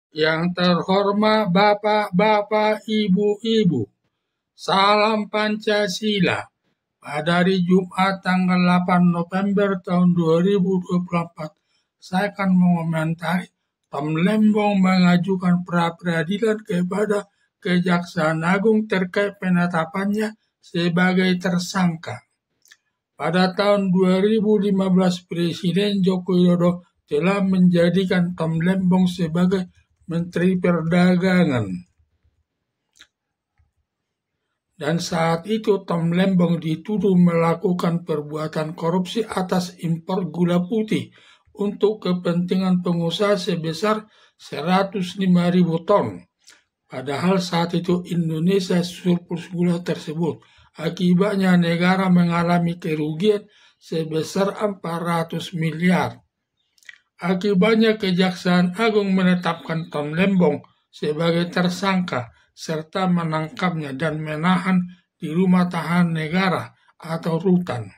Yang terhormat Bapak-Bapak, Ibu-Ibu, salam Pancasila. Pada hari Jumat tanggal 8 November tahun 2024, saya akan mengomentari Tom Lembong mengajukan pra-peradilan kepada Kejaksaan Agung terkait penetapannya sebagai tersangka. Pada tahun 2015, Presiden Joko Widodo telah menjadikan Tom Lembong sebagai Menteri Perdagangan. Dan saat itu Tom Lembong dituduh melakukan perbuatan korupsi atas impor gula putih untuk kepentingan pengusaha sebesar 105.000 ton. Padahal saat itu Indonesia surplus gula tersebut. Akibatnya negara mengalami kerugian sebesar 400 miliar. Akibatnya Kejaksaan Agung menetapkan Tom Lembong sebagai tersangka serta menangkapnya dan menahan di rumah tahanan negara atau rutan.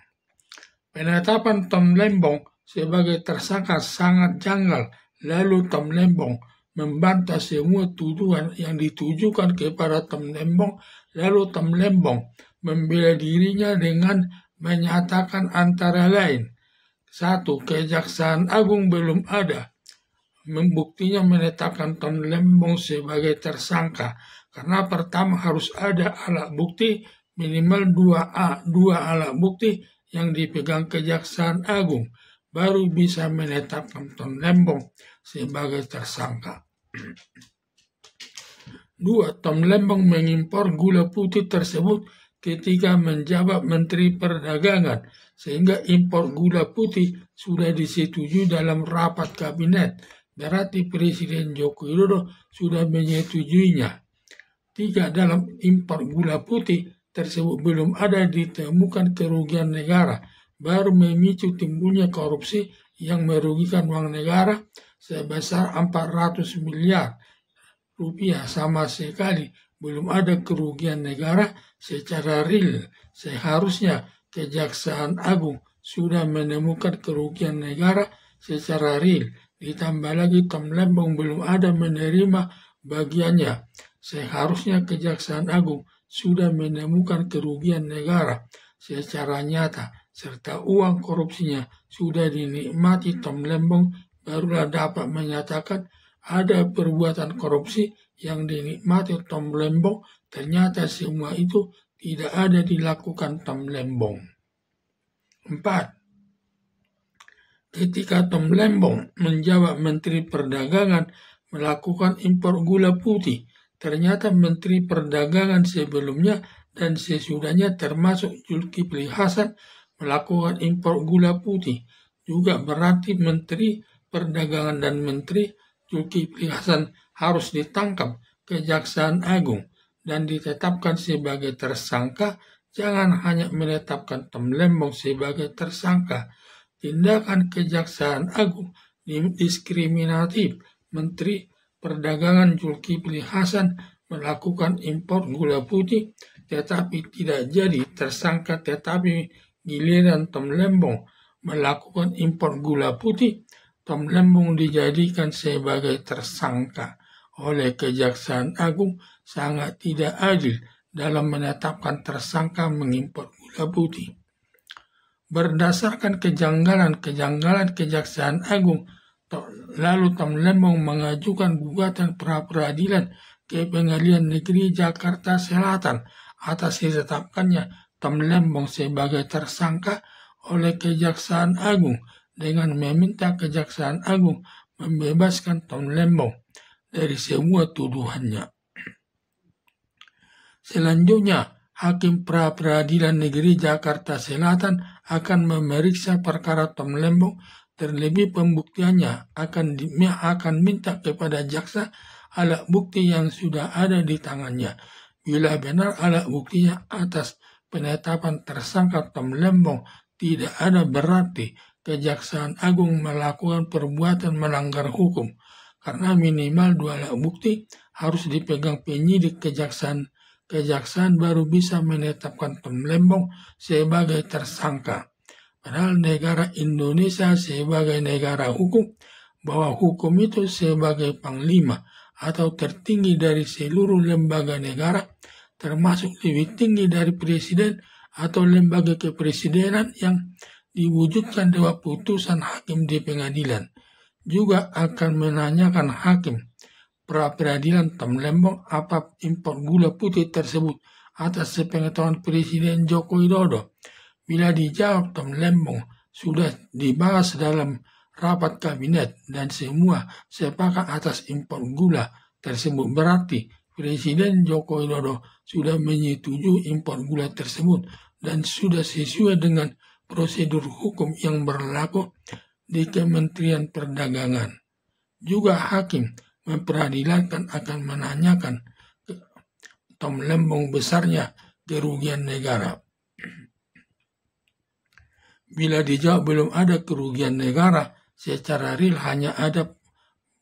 Penetapan Tom Lembong sebagai tersangka sangat janggal, lalu Tom Lembong membantah semua tuduhan yang ditujukan kepada Tom Lembong, lalu Tom Lembong membela dirinya dengan menyatakan antara lain, 1. Kejaksaan Agung belum ada membuktinya menetapkan Tom Lembong sebagai tersangka, karena pertama harus ada alat bukti minimal 2 alat bukti yang dipegang Kejaksaan Agung, baru bisa menetapkan Tom Lembong sebagai tersangka. 2. Tom Lembong mengimpor gula putih tersebut ketika menjabat Menteri Perdagangan, sehingga impor gula putih sudah disetujui dalam rapat kabinet. Berarti Presiden Joko Widodo sudah menyetujuinya. 3. Dalam impor gula putih tersebut belum ada ditemukan kerugian negara, baru memicu timbulnya korupsi yang merugikan uang negara sebesar 400 miliar rupiah. Sama sekali belum ada kerugian negara secara real. Seharusnya Kejaksaan Agung sudah menemukan kerugian negara secara real. Ditambah lagi Tom Lembong belum ada menerima bagiannya. Seharusnya Kejaksaan Agung sudah menemukan kerugian negara secara nyata, serta uang korupsinya sudah dinikmati Tom Lembong, barulah dapat menyatakan ada perbuatan korupsi yang dinikmati Tom Lembong. Ternyata semua itu tidak ada dilakukan Tom Lembong. 4. Ketika Tom Lembong menjabat Menteri Perdagangan melakukan impor gula putih, ternyata Menteri Perdagangan sebelumnya dan sesudahnya termasuk Zulkifli Hasan melakukan impor gula putih. Juga berarti Menteri Perdagangan dan Menteri Zulkifli Hasan harus ditangkap Kejaksaan Agung dan ditetapkan sebagai tersangka. Jangan hanya menetapkan Tom Lembong sebagai tersangka. Tindakan Kejaksaan Agung diskriminatif. Menteri Perdagangan Zulkifli Hasan melakukan impor gula putih tetapi tidak jadi tersangka, tetapi giliran Tom Lembong melakukan impor gula putih, Tom Lembong dijadikan sebagai tersangka oleh Kejaksaan Agung. Sangat tidak adil dalam menetapkan tersangka mengimpor gula putih. Berdasarkan kejanggalan Kejaksaan Agung, lalu Tom Lembong mengajukan gugatan pra-peradilan ke Pengadilan Negeri Jakarta Selatan atas ditetapkannya Tom Lembong sebagai tersangka oleh Kejaksaan Agung dengan meminta Kejaksaan Agung membebaskan Tom Lembong dari semua tuduhannya. Selanjutnya, Hakim Pra-Peradilan Negeri Jakarta Selatan akan memeriksa perkara Tom Lembong. Terlebih pembuktiannya akan minta kepada jaksa alat bukti yang sudah ada di tangannya. Bila benar alat buktinya atas penetapan tersangka Tom Lembong tidak ada, berarti Kejaksaan Agung melakukan perbuatan melanggar hukum, karena minimal 2 alat bukti harus dipegang penyidik kejaksaan baru bisa menetapkan Tom Lembong sebagai tersangka. Padahal negara Indonesia sebagai negara hukum, bahwa hukum itu sebagai panglima, atau tertinggi dari seluruh lembaga negara, termasuk lebih tinggi dari presiden atau lembaga kepresidenan yang diwujudkan lewat putusan hakim di pengadilan. Juga akan menanyakan hakim pra-peradilan Temlembong apa impor gula putih tersebut atas sepengetahuan Presiden Joko Widodo. Bila dijawab Temlembong sudah dibahas dalam rapat kabinet dan semua sepakat atas impor gula tersebut, berarti Presiden Joko Widodo sudah menyetujui impor gula tersebut dan sudah sesuai dengan prosedur hukum yang berlaku di Kementerian Perdagangan. Juga hakim memperadilankan akan menanyakan Temlembong besarnya kerugian negara. Bila dijawab belum ada kerugian negara secara real, hanya ada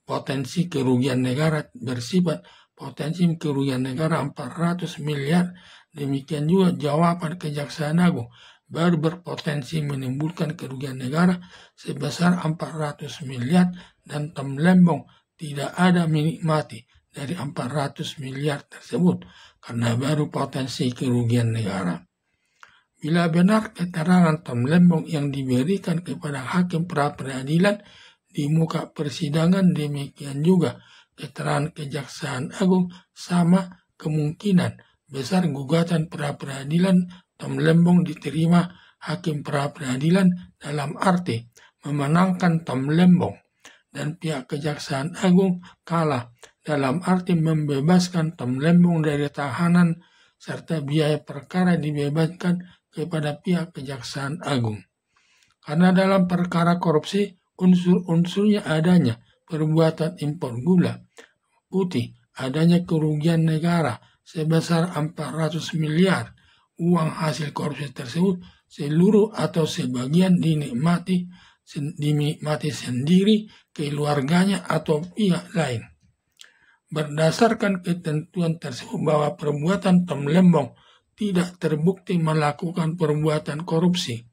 potensi kerugian negara bersifat potensi kerugian negara 400 miliar. Demikian juga jawaban Kejaksaan Agung baru berpotensi menimbulkan kerugian negara sebesar 400 miliar dan Temlembong tidak ada menikmati dari 400 miliar tersebut karena baru potensi kerugian negara. Bila benar keterangan Temlembong yang diberikan kepada hakim pra-peradilan di muka persidangan, demikian juga keterangan Kejaksaan Agung, sama kemungkinan besar gugatan pra-peradilan Temlembong diterima hakim pra-peradilan dalam arti memenangkan Temlembong dan pihak Kejaksaan Agung kalah dalam arti membebaskan Temlembong dari tahanan serta biaya perkara dibebaskan kepada pihak Kejaksaan Agung. Karena dalam perkara korupsi unsur-unsurnya adanya perbuatan impor gula putih, adanya kerugian negara sebesar 400 miliar, uang hasil korupsi tersebut seluruh atau sebagian dinikmati sendiri, keluarganya atau pihak lain. Berdasarkan ketentuan tersebut bahwa perbuatan Temlembong tidak terbukti melakukan perbuatan korupsi.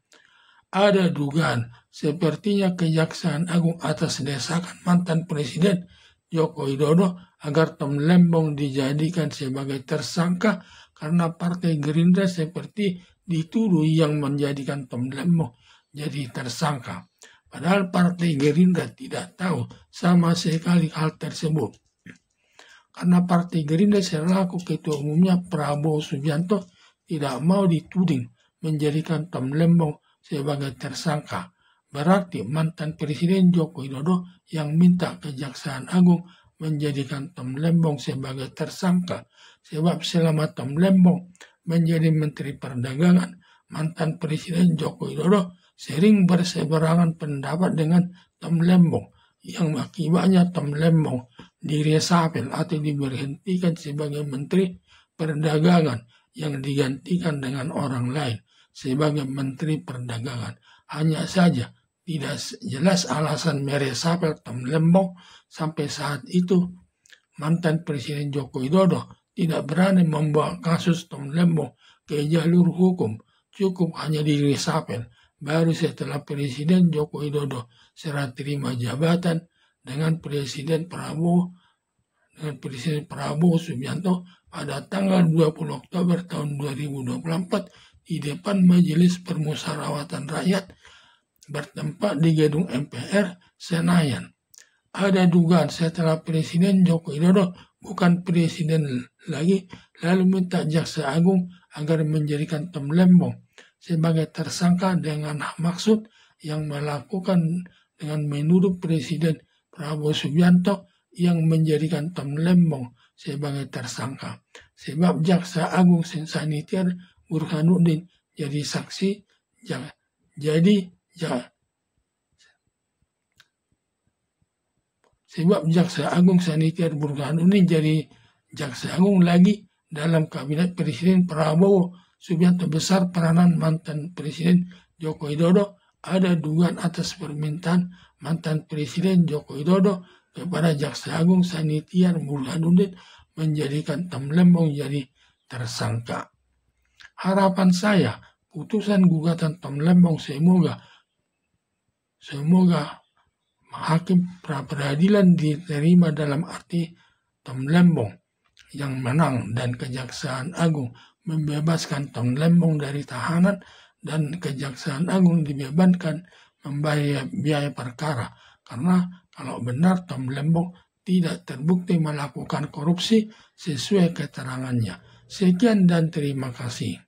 Ada dugaan sepertinya Kejaksaan Agung atas desakan mantan Presiden Joko Widodo agar Temlembong dijadikan sebagai tersangka karena Partai Gerindra seperti dituduh yang menjadikan Temlembong jadi tersangka. Padahal Partai Gerindra tidak tahu sama sekali hal tersebut. Karena Partai Gerindra selaku Ketua Umumnya Prabowo Subianto tidak mau dituding menjadikan Temlembong sebagai tersangka. Berarti mantan Presiden Joko Widodo yang minta Kejaksaan Agung menjadikan Temlembong sebagai tersangka. Sebab selama Temlembong menjadi Menteri Perdagangan, mantan Presiden Joko Widodo sering berseberangan pendapat dengan Temlembong yang akibatnya Temlembong diresapel atau diberhentikan sebagai Menteri Perdagangan yang digantikan dengan orang lain sebagai Menteri Perdagangan. Hanya saja tidak jelas alasan meresapel Temlembong. Sampai saat itu mantan Presiden Joko Widodo tidak berani membawa kasus Temlembong ke jalur hukum, cukup hanya diresapel. Baru setelah Presiden Joko Widodo serah terima jabatan dengan Presiden Prabowo Subianto pada tanggal 20 Oktober tahun 2024 di depan Majelis Permusyawaratan Rakyat bertempat di gedung MPR Senayan. Ada dugaan setelah Presiden Joko Widodo bukan presiden lagi, lalu minta Jaksa Agung agar menjadikan Temlembong sebagai tersangka dengan maksud yang melakukan dengan menuduh Presiden Prabowo Subianto yang menjadikan Temlembong sebagai tersangka. Sebab Jaksa Agung Sanitiar Burhanuddin jadi saksi, sebab Jaksa Agung Sanitiar Burhanuddin jadi Jaksa Agung lagi dalam Kabinet Presiden Prabowo Subianto. Besar peranan mantan Presiden Joko Widodo. Ada dugaan atas permintaan mantan Presiden Joko Widodo kepada Jaksa Agung Sanitiar Burhanuddin menjadikan Temlembong jadi tersangka. Harapan saya putusan gugatan Temlembong semoga hakim pra-peradilan diterima dalam arti Tom Lembong yang menang, dan Kejaksaan Agung membebaskan Tom Lembong dari tahanan, dan Kejaksaan Agung dibebankan membayar biaya perkara. Karena kalau benar Tom Lembong tidak terbukti melakukan korupsi sesuai keterangannya. Sekian dan terima kasih.